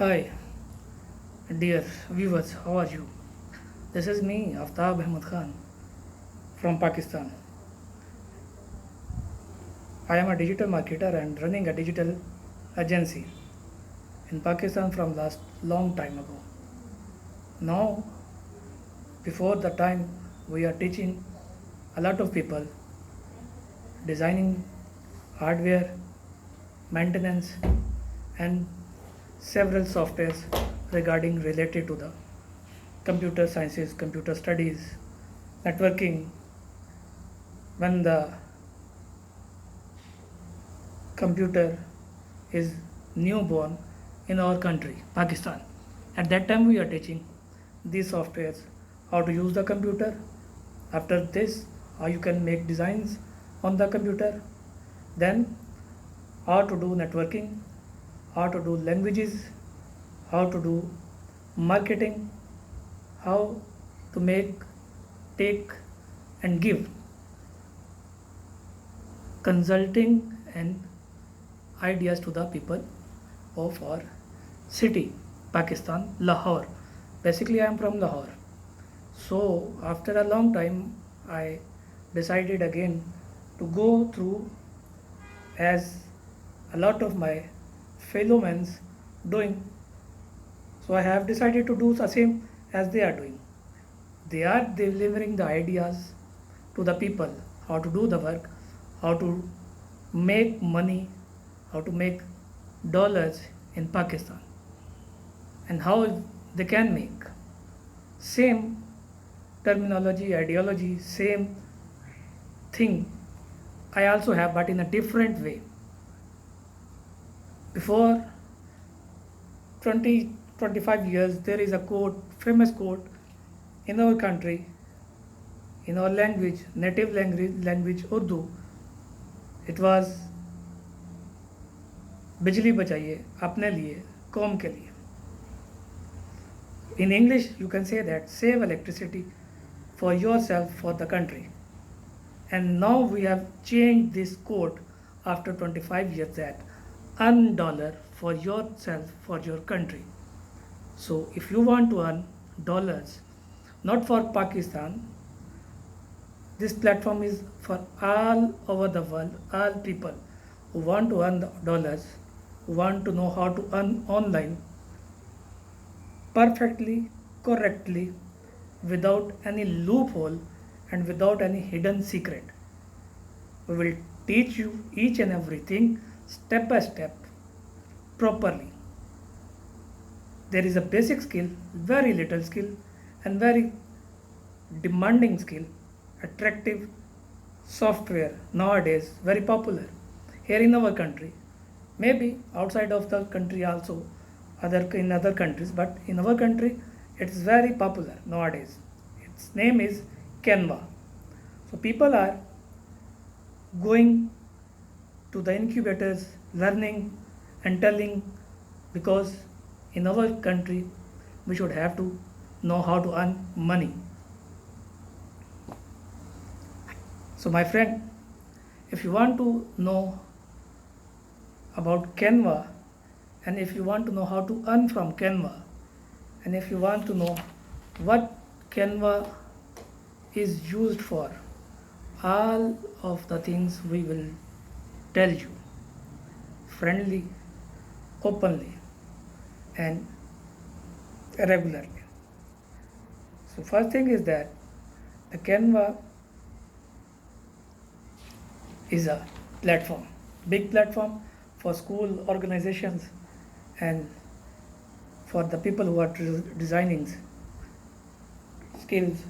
Hi, dear viewers, how are you? This is me, Aftab Ahmed Khan from Pakistan. I am a digital marketer and running a digital agency in Pakistan from last long time ago. Now, before the time, we are teaching a lot of people designing hardware, maintenance, and several softwares regarding related to the computer sciences, computer studies, networking. When the computer is newborn in our country, Pakistan. At that time, we are teaching these softwares, how to use the computer. After this, how you can make designs on the computer. Then, how to do networking, how to do languages, how to do marketing, how to make, take, and give consulting and ideas to the people of our city, Pakistan, Lahore. Basically, I am from Lahore. So, after a long time, I decided again to go through as a lot of my fellow men doing. So, I have decided to do the same as they are doing. They are delivering the ideas to the people how to do the work, how to make money, how to make dollars in Pakistan, and how they can make same terminology, ideology, same thing. I also have, but in a different way. Before 20 25 years, there is a quote, famous quote in our country, in our language, native language Urdu. It was बिजली बचाइए अपने लिए कौम के लिए. In English, you can say that save electricity for yourself, for the country. And now we have changed this quote after 25 years that earn dollar for yourself, for your country. So if you want to earn dollars, not for Pakistan, this platform is for all over the world, all people who want to earn the dollars, who want to know how to earn online perfectly, correctly, without any loophole and without any hidden secret. We will teach you each and everything step by step properly. There is a basic skill, very little skill, and very demanding skill, attractive software nowadays, very popular here in our country, maybe outside of the country also, other in other countries, but in our country it's very popular nowadays. Its name is Canva. So people are going to the incubators, learning and telling, because in our country we should have to know how to earn money. So my friend, if you want to know about Canva, and if you want to know how to earn from Canva, and if you want to know what Canva is used for, all of the things we will tell you friendly, openly, and regularly. So first thing is that the Canva is a platform, big platform for school organizations and for the people who are designing skills.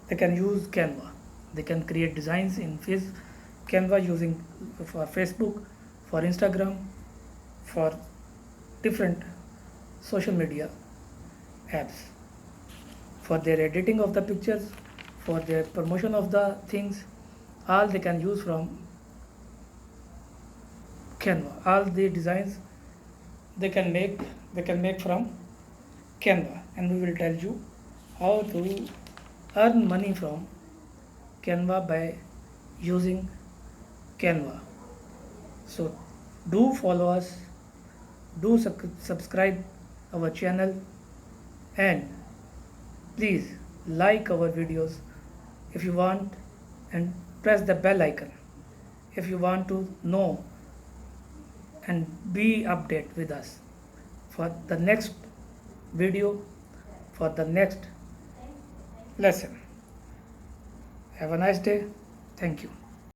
They can use Canva. They can create designs in Canva using for Facebook, for Instagram, for different social media apps, for their editing of the pictures, for their promotion of the things. All they can use from Canva. All the designs they can make from Canva, and we will tell you how to earn money from Canva by using Canva. So do follow us, do subscribe our channel, and please like our videos if you want, and press the bell icon if you want to know and be updated with us for the next video, for the next lesson. Have a nice day. Thank you.